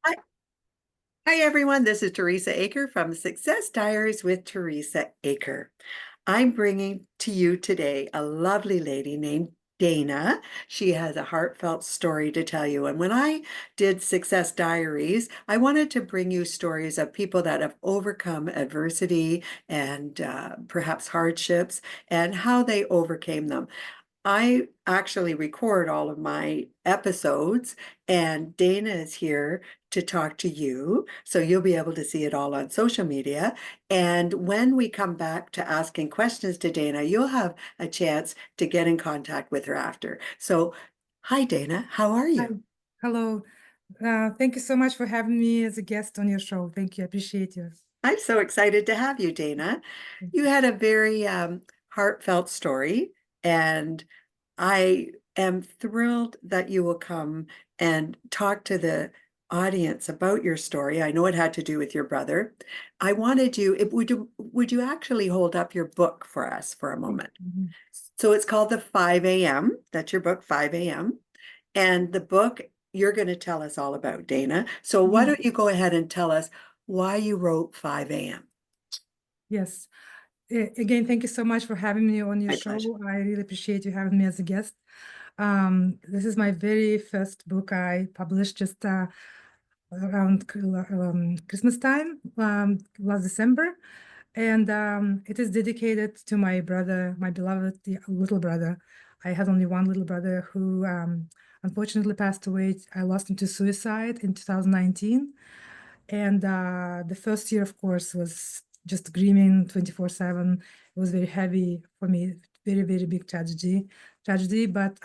Hi, hi everyone. This is Teresa Aker from Success Diaries with Teresa Aker. I'm bringing to you today a lovely lady named Dana. She has a heartfelt story to tell you. And when I did Success Diaries, I wanted to bring you stories of people that have overcome adversity and perhaps hardships and how they overcame them. I actually record all of my episodes, and Dana is here to talk to you. So you'll be able to see it all on social media. And when we come back to asking questions to Dana, you'll have a chance to get in contact with her after. So, hi, Dana. How are Hi. you? Hello. Thank you so much for having me as a guest on your show. Thank you. I appreciate you. I'm so excited to have you, Dana. Thank You you. had a very heartfelt story, and I am thrilled that you will come and talk to the audience about your story. I know it had to do with your brother. I wanted you, would you actually hold up your book for us for a moment? Mhm. So it's called The 5 a.m. That's your book, 5 a.m. And the book you're going to tell us all about, Dana. So why Mhm. don't you go ahead and tell us why you wrote 5 a.m.? Yes. Again, thank you so much for having me on your My pleasure. show. I really appreciate you having me as a guest. This is my very first book I published just around Christmas time, last December. And it is dedicated to my brother, my beloved little brother. I had only one little brother who unfortunately passed away. I lost him to suicide in 2019. And the first year, of course, was just grieving 24/7. It was very heavy for me, very, very big tragedy. But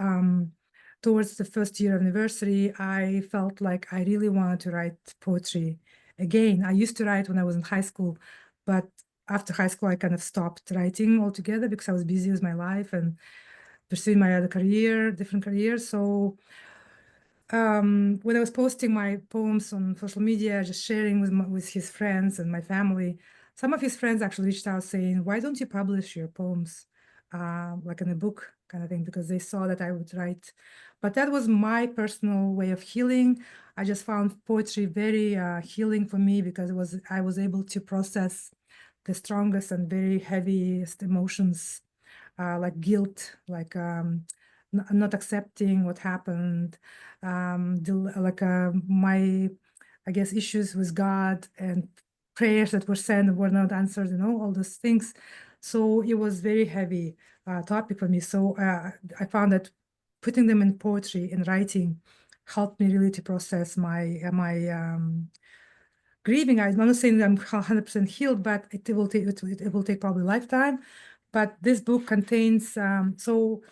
towards the first year anniversary, I felt like I really wanted to write poetry again. I used to write when I was in high school, but after high school, I kind of stopped writing altogether because I was busy with my life and pursuing my other career, different careers. So when I was posting my poems on social media, just sharing with his friends and my family, some of his friends actually reached out saying, "Why don't you publish your poems, like in a book kind of thing?" Because they saw that I would write. But that was my personal way of healing. I just found poetry very healing for me because I was able to process the strongest and very heaviest emotions, like guilt, like not accepting what happened, like my, I guess, issues with God and prayers that were sent and were not answered, all those things. So it was very heavy topic for me. So I found that putting them in poetry and writing helped me really to process my grieving. I'm not saying that I'm 100% healed, but it will take probably a lifetime. But this book contains, so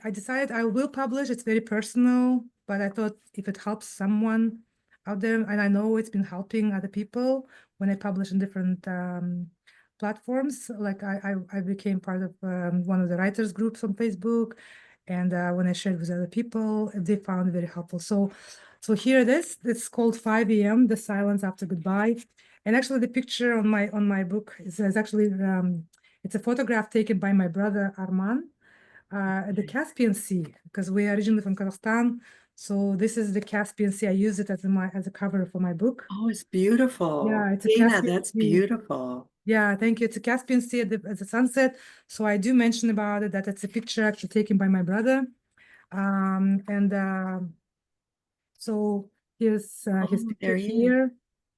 I decided I will publish. It's very personal, but I thought if it helps someone out there, and I know it's been helping other people when I publish in different platforms. Like I became part of one of the writers groups on Facebook, and when I shared with other people, they found it very helpful. So here it is. It's called 5 a.m. The Silence After Goodbye. And actually, the picture on my book is actually it's a photograph taken by my brother Arman at the Caspian Sea, because we are originally from Kazakhstan. So this is the Caspian Sea. I use it as a cover for my book. Oh, it's beautiful. Yeah, it's a Dana, Caspian that's Sea. beautiful. Yeah, thank you. It's a Caspian Sea at the sunset. So I do mention about it that it's a picture actually taken by my brother. And so here's his Oh, picture there he is. here.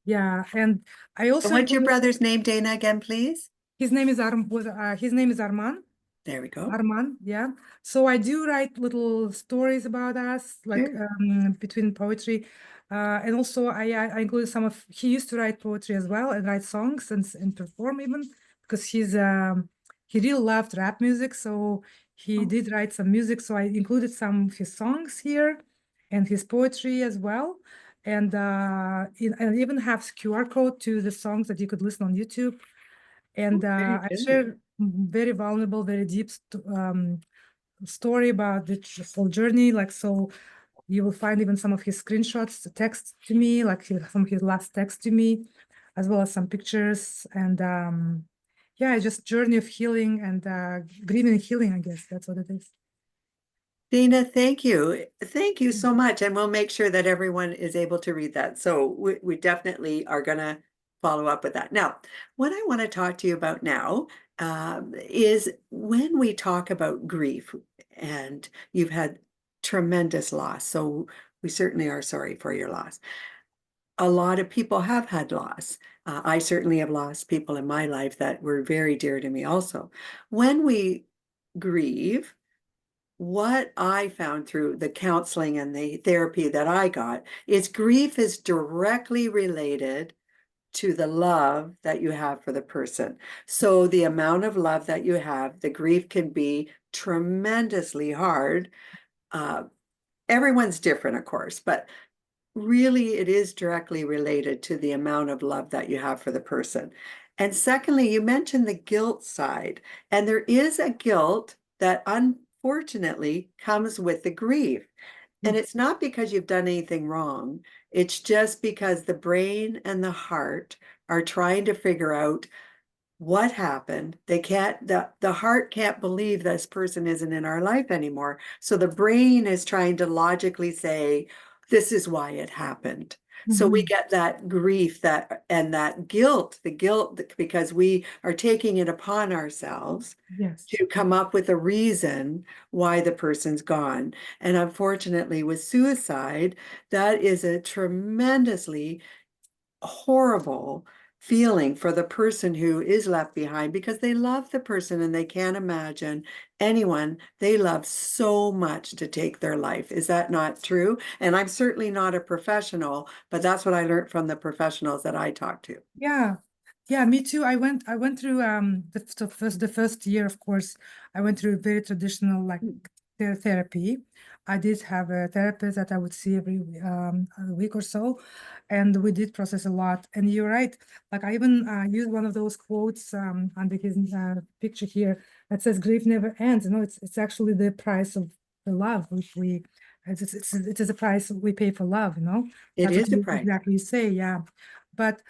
Yeah, and I And also what's your included brother's name, Dana, again, please? his name is Arman. There we go. Arman, yeah. So I do write little stories about us, like Sure. between poetry, and also I included some of. He used to write poetry as well and write songs and perform even because he really loved rap music. So he Oh, did write some music. So I included some of his songs here and his poetry as well. And I even have QR code to the songs that you could listen on YouTube. And very I good. share very vulnerable, very deep story about the whole journey. Like, so you will find even some of his screenshots, the text to me, like some of his last text to me, as well as some pictures. And yeah, just journey of healing and grieving and healing, I guess that's what it is. Dana, thank you. Thank you so much. And we'll make sure that everyone is able to read that. So we definitely are going to follow up with that. Now, what I want to talk to you about now is when we talk about grief, and you've had tremendous loss. So we certainly are sorry for your loss. A lot of people have had loss. I certainly have lost people in my life that were very dear to me also. When we grieve, what I found through the counseling and the therapy that I got is grief is directly related to the love that you have for the person. So the amount of love that you have, the grief can be tremendously hard. Uh, Everyone's different, of course, but really it is directly related to the amount of love that you have for the person. And secondly, you mentioned the guilt side, and there is a guilt that unfortunately comes with the grief. And it's not because you've done anything wrong. It's just because the brain and the heart are trying to figure out what happened. They can't, the heart can't believe this person isn't in our life anymore. So the brain is trying to logically say, this is why it happened. So we Mhm. get that grief that and that guilt, the guilt because we are taking it upon ourselves Yes. to come up with a reason why the person's gone. And unfortunately, with suicide, that is a tremendously horrible feeling for the person who is left behind because they love the person and they can't imagine anyone they love so much to take their life. Is that not true? And I'm certainly not a professional, but that's what I learned from the professionals that I talked to. Yeah, yeah, me too. I went through the first year, of course, I went through very traditional like therapy. I did have a therapist that I would see every a week or so, and we did process a lot. And you're right, like I even used one of those quotes under his picture here that says grief never ends. You know, it's actually the price of the love which we it is a price we pay for love, you know. It That's what is a you price. exactly say, yeah. But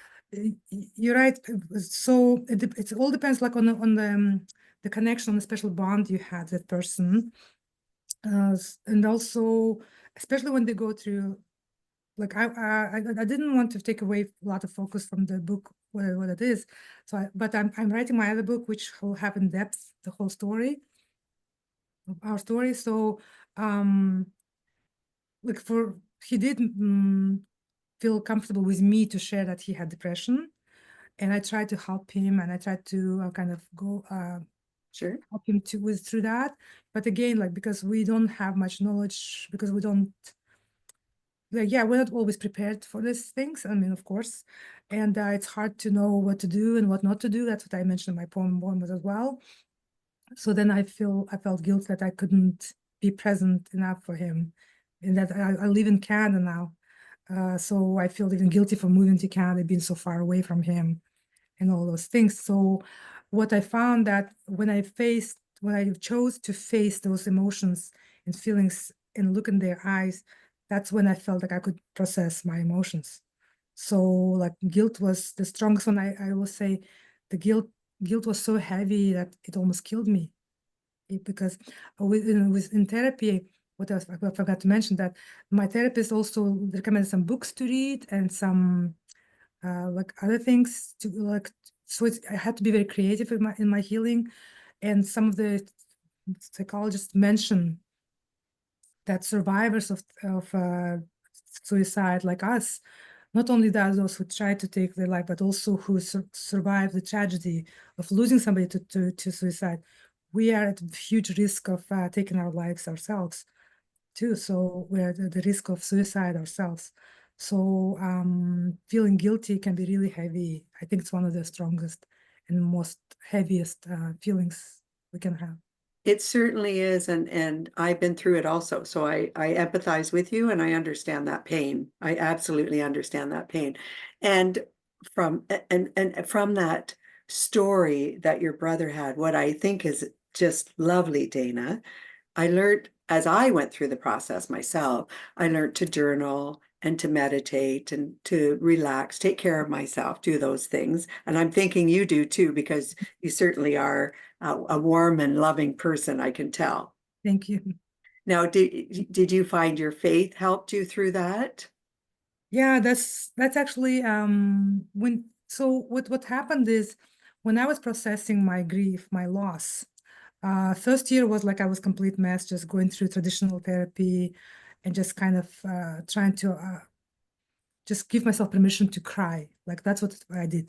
you're right. So it all depends like on the connection, the special bond you had with person, and also especially when they go through. Like I didn't want to take away a lot of focus from the book what it is. So but I'm writing my other book which will have in depth the whole story of our story. So um like for he did feel comfortable with me to share that he had depression, and I tried to help him, and I tried to kind of go Sure. help him to with through that. But again, like because we don't have much knowledge, because we don't, like, yeah, we're not always prepared for these things. I mean, of course, and it's hard to know what to do and what not to do. That's what I mentioned in my poem as well. So then I felt guilt that I couldn't be present enough for him, and that I live in Canada now. So I feel even guilty for moving to Canada, being so far away from him and all those things. So what I found that when I chose to face those emotions and feelings and look in their eyes, that's when I felt like I could process my emotions. So like guilt was the strongest one. I will say the guilt was so heavy that it almost killed me. Because in therapy, what else I forgot to mention that my therapist also recommended some books to read and some like other things to like, so I had to be very creative in my healing. And some of the psychologists mention that survivors of suicide like us, not only that those who try to take their life, but also who survive the tragedy of losing somebody to suicide, we are at huge risk of taking our lives ourselves too. So we're at the risk of suicide ourselves. So feeling guilty can be really heavy. I think it's one of the strongest and most heaviest feelings we can have. It certainly is, and I've been through it also. So I empathize with you and I understand that pain. I absolutely understand that pain. And from that story that your brother had, what I think is just lovely, Dana, I learned as I went through the process myself, I learned to journal and to meditate and to relax, take care of myself, do those things. And I'm thinking you do too, because you certainly are a warm and loving person, I can tell. Thank you. Now, did you find your faith helped you through that? Yeah, that's actually when so what happened is when I was processing my grief, my loss, first year was like I was complete mess, just going through traditional therapy and just kind of trying to just give myself permission to cry. Like that's what I did.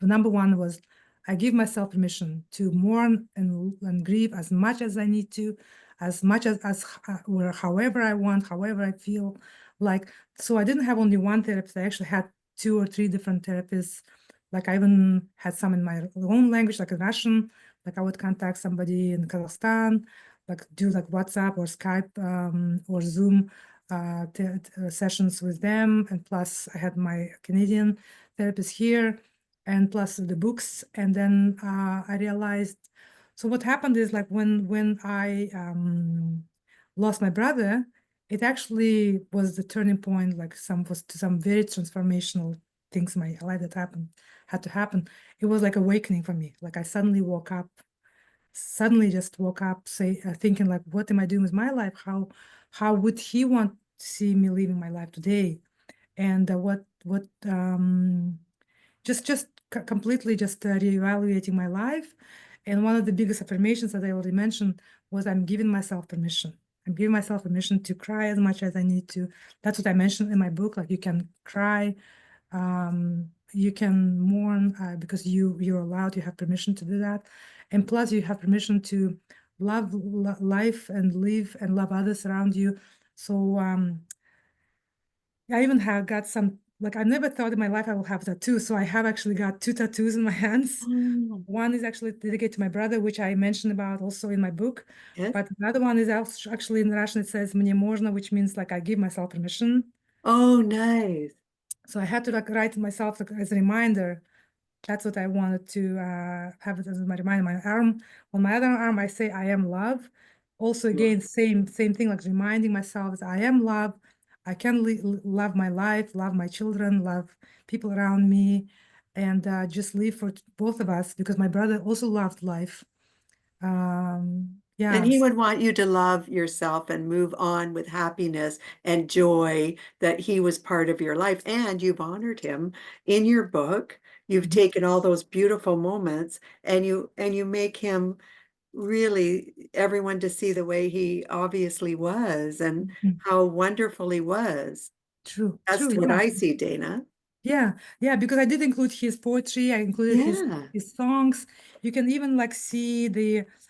The number one was I give myself permission to mourn and grieve as much as I need to, as much as or however I want, however I feel like. So I didn't have only one therapist. I actually had two or three different therapists. Like I even had some in my own language, like in Russian. Like I would contact somebody in Kazakhstan, like do like WhatsApp or Skype or Zoom sessions with them, and plus I had my Canadian therapist here, and plus the books. And then I realized, so what happened is like when I lost my brother, it actually was the turning point, like some very transformational things in my life that had to happen. It was like awakening for me. Like I suddenly just woke up thinking like, what am I doing with my life? How would he want to see me living my life today? And what just completely just reevaluating my life. And one of the biggest affirmations that I already mentioned was I'm giving myself permission. I'm giving myself permission to cry as much as I need to. That's what I mentioned in my book. Like you can cry, you can mourn because you're allowed, you have permission to do that. And plus you have permission to love life and live and love others around you. So I even have got some, like I never thought in my life I will have tattoos. So I have actually got two tattoos in my hands. Oh, One is actually dedicated to my brother, which I mentioned about also in my book. yes. But the other one is actually in Russian, it says "мне можно," which means like I give myself permission. Oh, nice. So I had to like write it myself like, as a reminder. That's what I wanted to have it as my reminder. My arm, on my other arm, I say I am love. Also, again, same thing, like reminding myself that I am love. I can love my life, love my children, love people around me, and just live for both of us because my brother also loved life. And Yeah. he would want you to love yourself and move on with happiness and joy that he was part of your life. And you've honored him in your book. You've Mhm. taken all those beautiful moments and you make him really everyone to see the way he obviously was and Mhm. how wonderful he was. True, That's true. what Yeah. I see, Dana. Yeah, yeah, because I did include his poetry, I included Yeah. his songs. You can even like see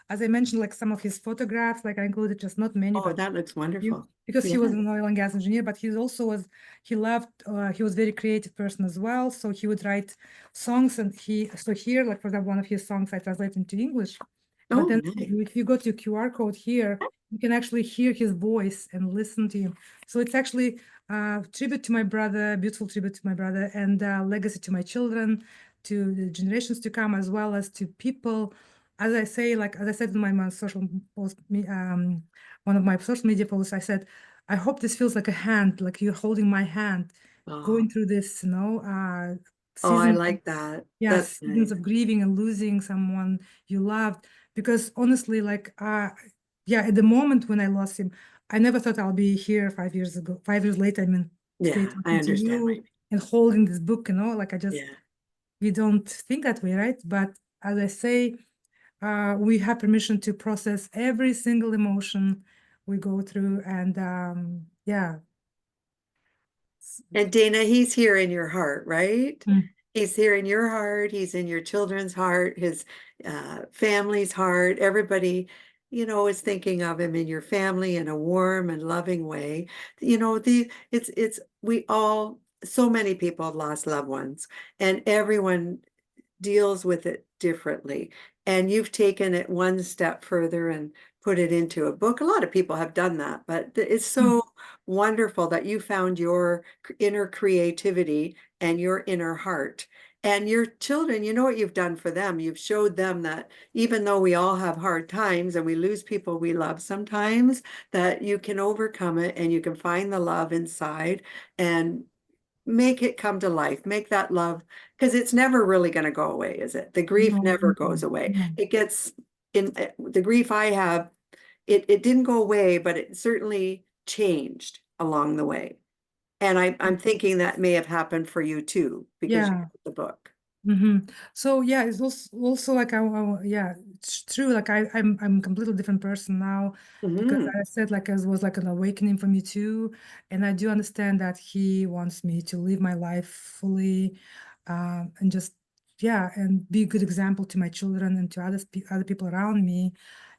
as I mentioned, like some of his photographs, like I included just not many, Oh, but that looks you wonderful. because he was Yeah. an oil and gas engineer, but he loved he was very creative person as well. So he would write songs and so here, like for example, one of his songs I translated into English. But Oh, then nice. if you go to QR code here, you can actually hear his voice and listen to him. So it's actually tribute to my brother, beautiful tribute to my brother, and legacy to my children, to the generations to come, as well as to people. As I say, like as I said in my social post, one of my social media posts, I said, I hope this feels like a hand, like you're holding my hand, Oh, going through this, oh, I season, like that. yeah, That's seasons nice. of grieving and losing someone you loved. Because honestly, like, yeah, at the moment when I lost him, I never thought I'll be here 5 years ago, 5 years later. I mean, today Yeah, I talking to understand what you you mean. and holding this book, like I just, Yeah. we don't think that way, right? But as I say, we have permission to process every single emotion we go through. And yeah. And Dana, he's here in your heart, right? Mm, He's here in your heart. He's in your children's heart, his family's heart. Everybody, is thinking of him in your family in a warm and loving way. We all, so many people have lost loved ones, and everyone deals with it differently. And you've taken it one step further and put it into a book. A lot of people have done that, but it's mm. so wonderful that you found your inner creativity and your inner heart. And your children, you know what you've done for them. You've showed them that even though we all have hard times and we lose people we love sometimes, that you can overcome it and you can find the love inside and make it come to life, make that love, because it's never really going to go away, is it? The grief No, never no, goes away. no. It gets in the grief I have it didn't go away, but it certainly changed along the way. And I'm thinking that may have happened for you too, because you Yeah. wrote the book. So yeah, it's also like yeah, it's true. Like I'm a completely different person now because Hmm. I said like it was like an awakening for me too, and I do understand that he wants me to live my life fully, and just yeah, and be a good example to my children and to other people around me,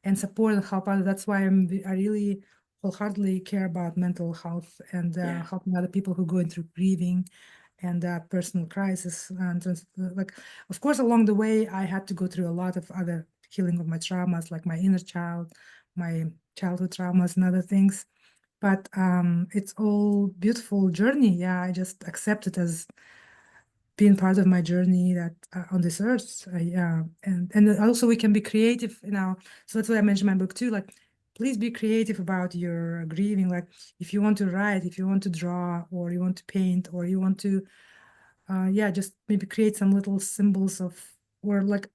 and support and help others. That's why I really wholeheartedly care about mental health and Yeah. helping other people who are going through grieving and personal crisis and like of course along the way I had to go through a lot of other healing of my traumas like my inner child, my childhood traumas and other things, but it's all beautiful journey. Yeah, I just accept it as being part of my journey that on this earth. Yeah, and also we can be creative, you know. So that's what I mentioned in my book too. Like, please be creative about your grieving. Like, if you want to write, if you want to draw, or you want to paint, or you want to yeah, just maybe create some little symbols of, or like,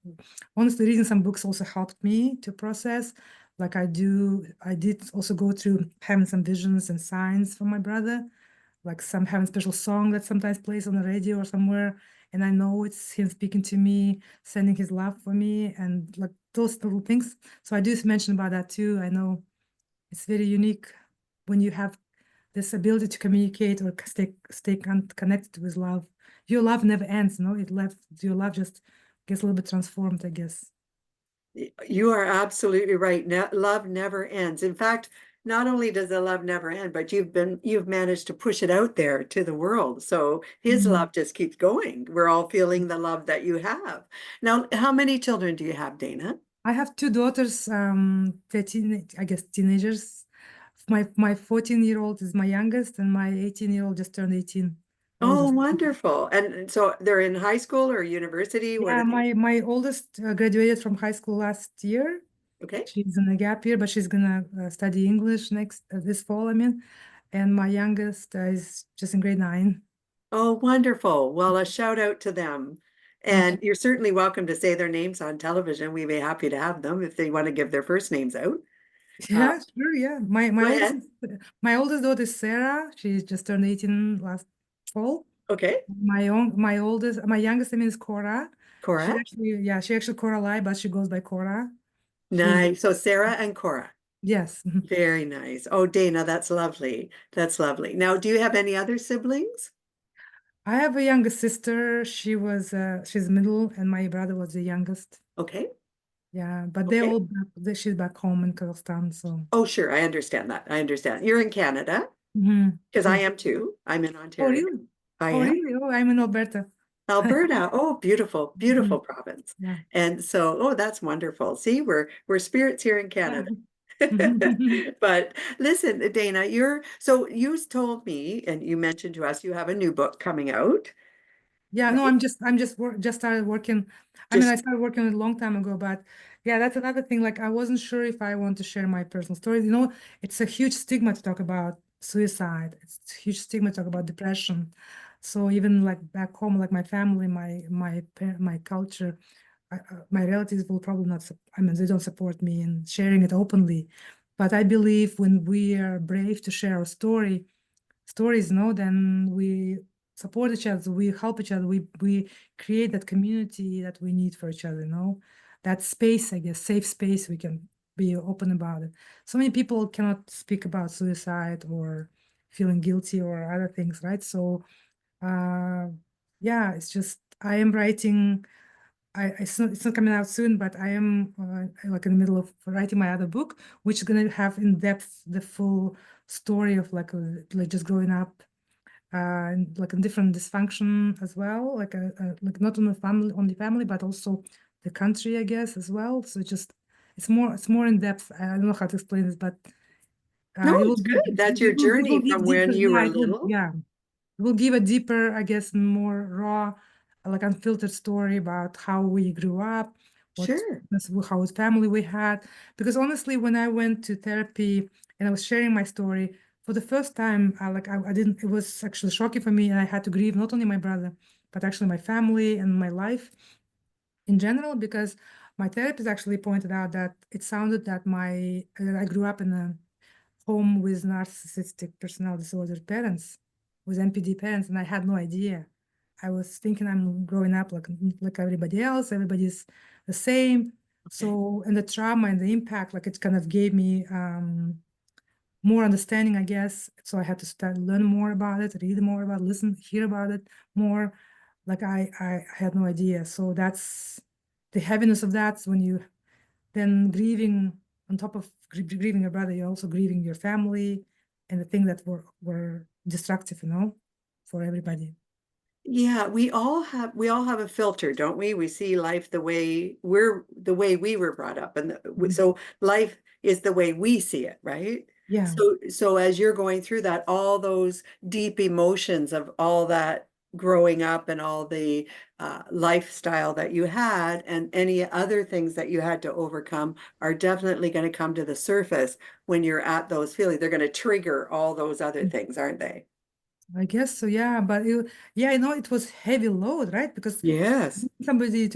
honestly, reading some books also helped me to process. Like I did also go through having some visions and signs from my brother, like some having special song that sometimes plays on the radio or somewhere. And I know it's him speaking to me, sending his love for me, and like those little things. So I do mention about that too. I know it's very unique when you have this ability to communicate or connected with love. Your love never ends, no? Your love just gets a little bit transformed, I guess. You are absolutely right. Love never ends. In fact, not only does the love never end, but you've managed to push it out there to the world. So his Mm. love just keeps going. We're all feeling the love that you have. Now, how many children do you have, Dana? I have two daughters, 13, I guess, teenagers. My 14-year-old is my youngest, and my 18-year-old just turned 18, Oh, oldest. wonderful. And so they're in high school or university? What Yeah, are they? my oldest graduated from high school last year. Okay. She's in a gap year, but she's gonna study English next this fall, I mean. And my youngest is just in grade 9. Oh, wonderful. Well, a shout out to them. Thank you. And you're certainly welcome to say their names on television. We'd be happy to have them if they want to give their first names out. Uh, Yeah, sure. Yeah, go ahead. my oldest daughter is Sarah. She just turned 18 last fall. Okay. My youngest name is Cora. Cora. She actually Cora Lai, but she goes by Cora. She's Nice. So Sarah and Cora. yes. Very nice. Oh, Dana, that's lovely. That's lovely. Now, do you have any other siblings? I have a younger sister. She's middle, and my brother was the youngest. Okay. Yeah, but Okay. she's back home in Kazakhstan. So Oh, sure. I understand that. I understand. You're in Canada because I sure. am too. I'm in Oh, Ontario. really? I Oh, am. really? Oh, I'm in Alberta. Alberta. Oh, beautiful, beautiful Mhm. province. Yeah. And so, oh, that's wonderful. See, we're spirits here in Yeah. Canada. But listen, Dana, you told me and you mentioned to us you have a new book coming out, Yeah, no, right? just started working. I mean, I Just started working a long time ago, but yeah, that's another thing. Like, I wasn't sure if I want to share my personal stories. You know, it's a huge stigma to talk about suicide. It's a huge stigma to talk about depression. So even like back home, like my family, my culture, my relatives will probably not. I mean, they don't support me in sharing it openly. But I believe when we are brave to share our stories, no, then we support each other, we help each other, we create that community that we need for each other, you know, that space, I guess, safe space we can be open about it. So many people cannot speak about suicide or feeling guilty or other things, right? So uh yeah, it's just I am writing. It's not coming out soon, but I am like in the middle of writing my other book, which is gonna have in depth the full story of like just growing up and like a different dysfunction as well, like not only family, but also the country, I guess, as well. So it's more in depth. I don't know how to explain this, but no, it will it's give good. That's your it will journey give from when deeper. you Yeah, were little. it will give a deeper, I guess, more raw, like unfiltered story about how we grew up, Sure. how family we had. Because honestly, when I went to therapy and I was sharing my story for the first time, I didn't. It was actually shocking for me, and I had to grieve not only my brother, but actually my family and my life in general because my therapist actually pointed out that it sounded that I grew up in a home with narcissistic personality disorder parents, with NPD parents, and I had no idea. I was thinking I'm growing up like everybody else, everybody's the same. Okay. So, and the trauma and the impact, like it kind of gave me more understanding, I guess. So I had to start learn more about it, read more about, listen, hear about it more. Like I had no idea. So that's the heaviness of that when you then grieving on top of grieving your brother, you're also grieving your family and the things that were destructive, for everybody. Yeah, we all have a filter, don't we? We see life the way we were brought up, and Mhm. so life is the way we see it, right? Yeah. So as you're going through that, all those deep emotions of all that growing up and all the lifestyle that you had and any other things that you had to overcome are definitely going to come to the surface when you're at those feelings. They're going to trigger all those other things, aren't they? I guess so, yeah. But yeah, it was heavy load, right? Because Yes. somebody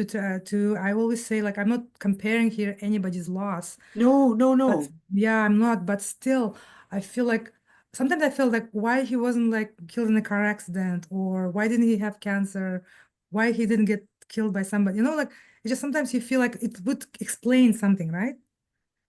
I always say, like, I'm not comparing here anybody's loss, No, no, but no. yeah, I'm not. But still, I feel like sometimes I feel like why he wasn't like killed in a car accident, or why didn't he have cancer? Why he didn't get killed by somebody? Like it's just sometimes you feel like it would explain something, right?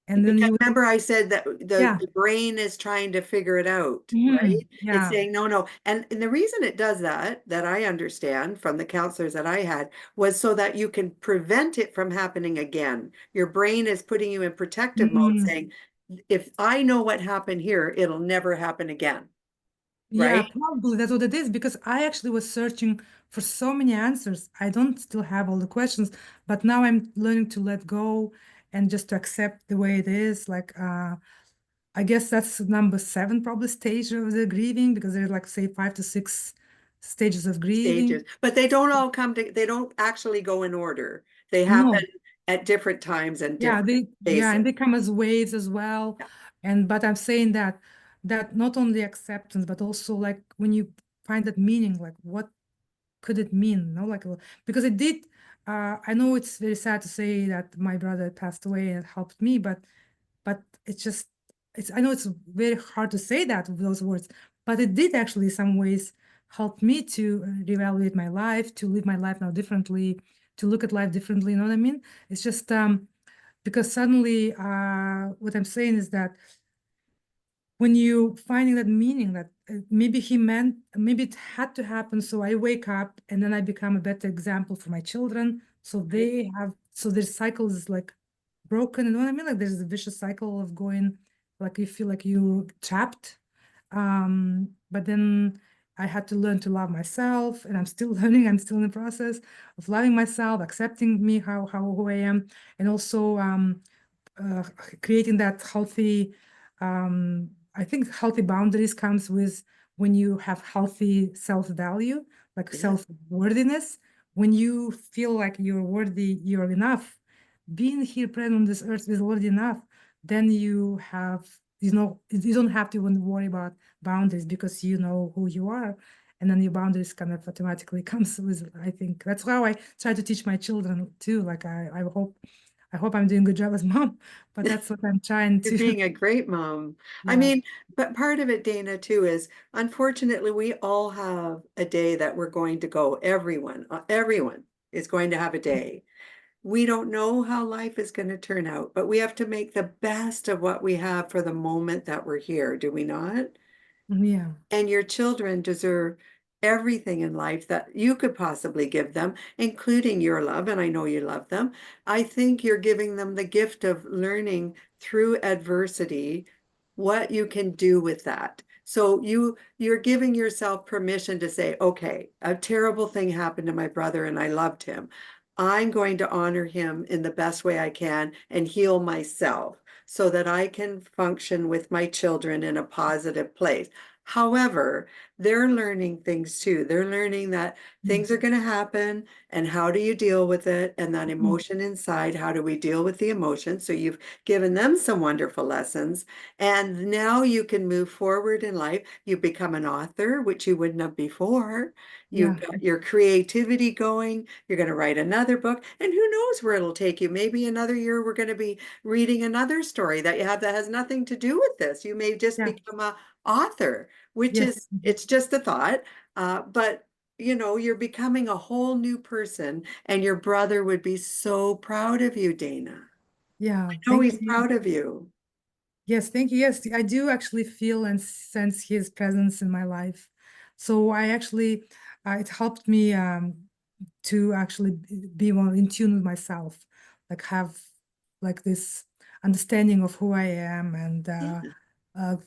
And then Because you, remember I said that the, yeah, the brain is trying to figure it out, right? It's yeah. saying no, no. And the reason it does that I understand from the counselors that I had, was so that you can prevent it from happening again. Your brain is putting you in protective mode, Mhm. saying, if I know what happened here, it'll never happen again, Yeah, right? probably that's what it is because I actually was searching for so many answers. I don't still have all the questions, but now I'm learning to let go and just to accept the way it is. Like, I guess that's number seven, probably stage of the grieving because there's like say 5 to 6 stages of Stages, grieving. but they don't actually go in order. They happen No, at different times and yeah, different and phases. they come as waves as well. Yeah. But I'm saying that not only acceptance, but also like when you find that meaning, like what could it mean? No, like because it did. I know it's very sad to say that my brother passed away and it helped me, but it's just it's I know it's very hard to say that with those words, but it did actually some ways help me to reevaluate my life, to live my life now differently, to look at life differently. You know what I mean? It's just because suddenly what I'm saying is that when you finding that meaning that maybe he meant maybe it had to happen so I wake up and then I become a better example for my children so Right. their cycle is like broken, you know what I mean, like there's a vicious cycle of going like you feel like you trapped, but then I had to learn to love myself and I'm still learning, I'm still in the process of loving myself, accepting me how who I am, and also uh, creating that healthy I think healthy boundaries comes with when you have healthy self-value, like Yes. self-worthiness. When you feel like you're worthy, you're enough, being here present on this earth is already enough, then you don't have to even worry about boundaries because you know who you are, and then your boundaries kind of automatically comes with, I think that's how I try to teach my children too, like I hope I'm doing a good job as mom, but that's what I'm trying You're to. being a great mom. I Yeah. mean, but part of it, Dana, too, is unfortunately we all have a day that we're going to go. Everyone is going to have a day. We don't know how life is going to turn out, but we have to make the best of what we have for the moment that we're here, do we not? Yeah. And your children deserve everything in life that you could possibly give them, including your love. And I know you love them. I think you're giving them the gift of learning through adversity what you can do with that. So you're giving yourself permission to say, okay, a terrible thing happened to my brother and I loved him. I'm going to honor him in the best way I can and heal myself so that I can function with my children in a positive place. However, they're learning things too. They're learning that things Yes. are going to happen and how do you deal with it? And that Mm. emotion inside, how do we deal with the emotion? So you've given them some wonderful lessons. And now you can move forward in life. You become an author, which you wouldn't have before. You've Yeah. got your creativity going. You're going to write another book. And who knows where it'll take you? Maybe another year we're going to be reading another story that you have that has nothing to do with this. You may just Yeah. become a author, which Yes. is, it's just a thought. But you know, you're becoming a whole new person, and your brother would be so proud of you, Dana. Yeah. I know Thank he's you. proud of you. Yes, thank you. Yes, I do actually feel and sense his presence in my life. So I actually, it helped me to actually be more in tune with myself, like have like this understanding of who I am and Yeah,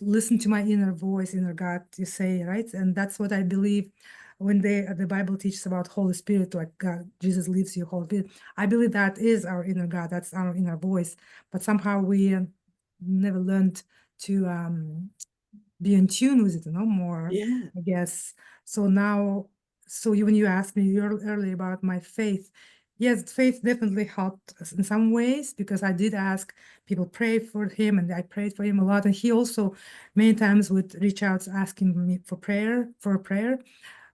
listen to my inner voice, inner God, you say, right? And that's what I believe when the Bible teaches about Holy Spirit, like God, Jesus leaves you, Holy Spirit. I believe that is our inner God, that's our inner voice. But somehow we never learned to be in tune with it, more, yeah, I guess. So now, so when you asked me earlier about my faith, yes, faith definitely helped us in some ways because I did ask people pray for him and I prayed for him a lot. And he also many times would reach out asking me for prayer.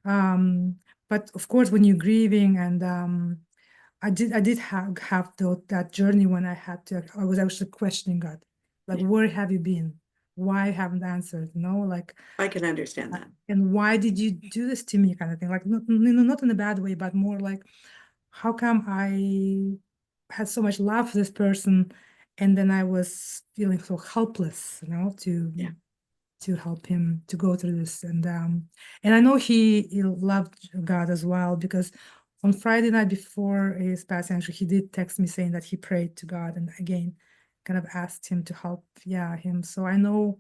Um, but of course, when you're grieving and I did have that journey when I was actually questioning God, like, yeah. where have you been? Why haven't answered? Like, I can understand that. and why did you do this to me, kind of thing? Like, not in a bad way, but more like, how come I had so much love for this person, and then I was feeling so helpless, Yeah. to help him to go through this. And I know he loved God as well because on Friday night before his passing, actually, he did text me saying that he prayed to God and again kind of asked him to help, yeah, him. So I know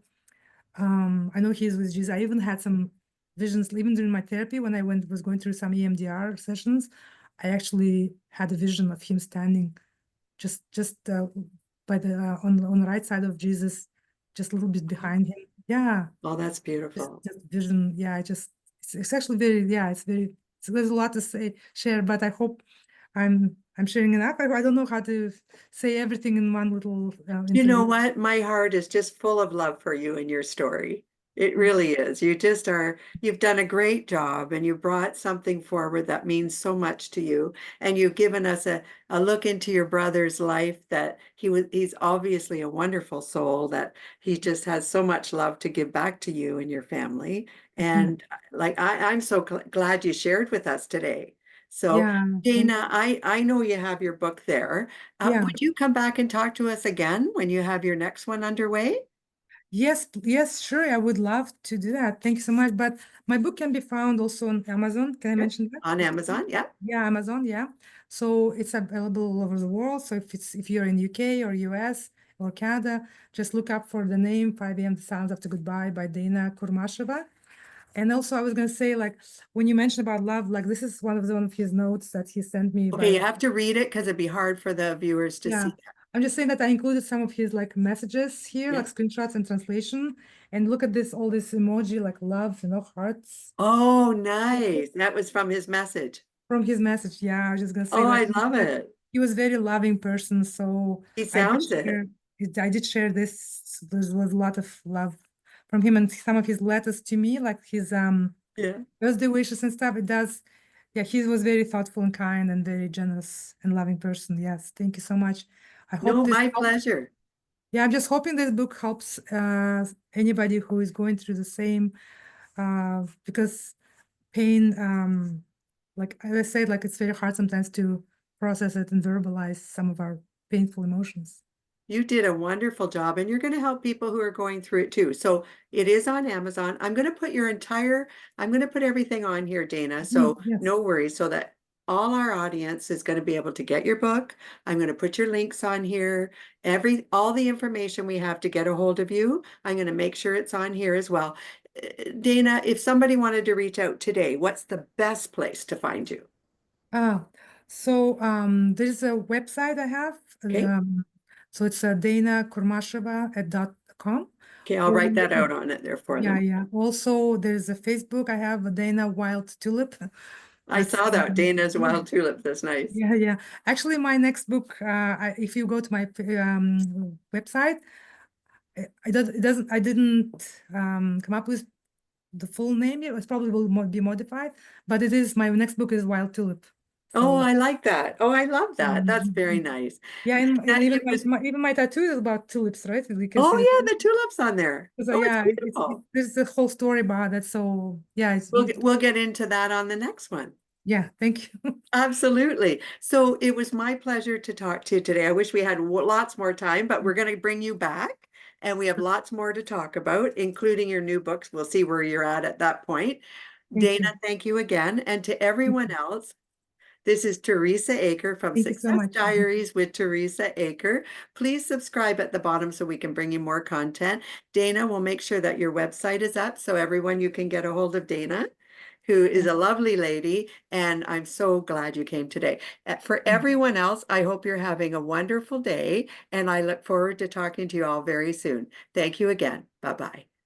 he's with Jesus. I even had some visions, even during my therapy when I was going through some EMDR sessions. I actually had a vision of him standing just by the on the right side of Jesus, just a little bit Oh, behind him. Yeah, oh, that's just, beautiful. just vision. Yeah, it's actually very, yeah, it's very, there's a lot to share, but I hope I'm sharing enough. I don't know how to say everything in one little You know interview. what? My heart is just full of love for you and your story. It really is. You just are, you've done a great job and you brought something forward that means so much to you. And you've given us a look into your brother's life that he's obviously a wonderful soul, that he just has so much love to give back to you and your family. Mhm. And like, I'm so glad you shared with us today. So Yeah, thank Dana, I know you have your book there. yeah. Would you come back and talk to us again when you have your next one underway? Yes, yes, sure. I would love to do that. Thank you so much. But my book can be found also on Amazon. Can I Yeah. mention that? On Amazon, yeah. Yeah, Amazon, yeah. So it's available all over the world. So if you're in UK or US or Canada, just look up for the name 5 a.m. The Sounds After Goodbye by Dana Kurmasheva. And also I was gonna say, like, when you mentioned about love, like this is one of his notes that he sent me Okay, you by, have to read it because it'd be hard for the viewers to yeah. see that. I'm just saying that I included some of his like messages here, Yeah. like screenshots and translation. And look at this, all this emoji, like love, hearts. Oh, nice. That was from his message. From his message, yeah, I was just gonna say, Oh, like, I love it. he was very loving person. So He I did sounds share, it. I did share this. There was a lot of love from him and some of his letters to me, like his Yeah. birthday wishes and stuff. It does, yeah, he was very thoughtful and kind and very generous and loving person. Yes, thank you so much. I hope No, this my helps. pleasure. Yeah, I'm just hoping this book helps anybody who is going through the same because pain, like as I said, like it's very hard sometimes to process it and verbalize some of our painful emotions. You did a wonderful job, and you're going to help people who are going through it too. So it is on Amazon. I'm going to put everything on here, Dana. So Yes. no worries, so that all our audience is going to be able to get your book. I'm going to put your links on here. All the information we have to get a hold of you, I'm going to make sure it's on here as well. Dana, if somebody wanted to reach out today, what's the best place to find you? Ah, so there's a website I have. Okay. So it's Dana Kurmasheva at .com, Okay, I'll write that out on it there for Yeah, them. yeah. Also, there's a Facebook. I have a Dana Wild Tulip. I That's saw that. Dana's yeah, Wild Tulip. That's nice. yeah, yeah. Actually, my next book, if you go to my website, it doesn't. I didn't come up with the full name yet. It probably will be modified, but it is my next book is Wild Tulip. Oh, So I like that. Oh, I love that. That's very um, nice. yeah, and That even it was, even my tattoo is about tulips, right? You can oh see the yeah, the tulips on there. so Oh, it's yeah, beautiful. there's a whole story about it. So yeah, it's We'll get into that on the next one. yeah. Thank you. Absolutely. So it was my pleasure to talk to you today. I wish we had lots more time, but we're going to bring you back and we have lots more to talk about, including your new books. We'll see where you're at that point. Thank Dana, you. thank you again. And to Thank everyone you. else, this is Teresa Aker from Thank you so Success much. Diaries with Teresa Aker. Please subscribe at the bottom so we can bring you more content. Dana will make sure that your website is up so everyone you can get a hold of Dana, who is Yeah. a lovely lady, and I'm so glad you came today. For Thank you. everyone else, I hope you're having a wonderful day, and I look forward to talking to you all very soon. Thank you again. Bye-bye.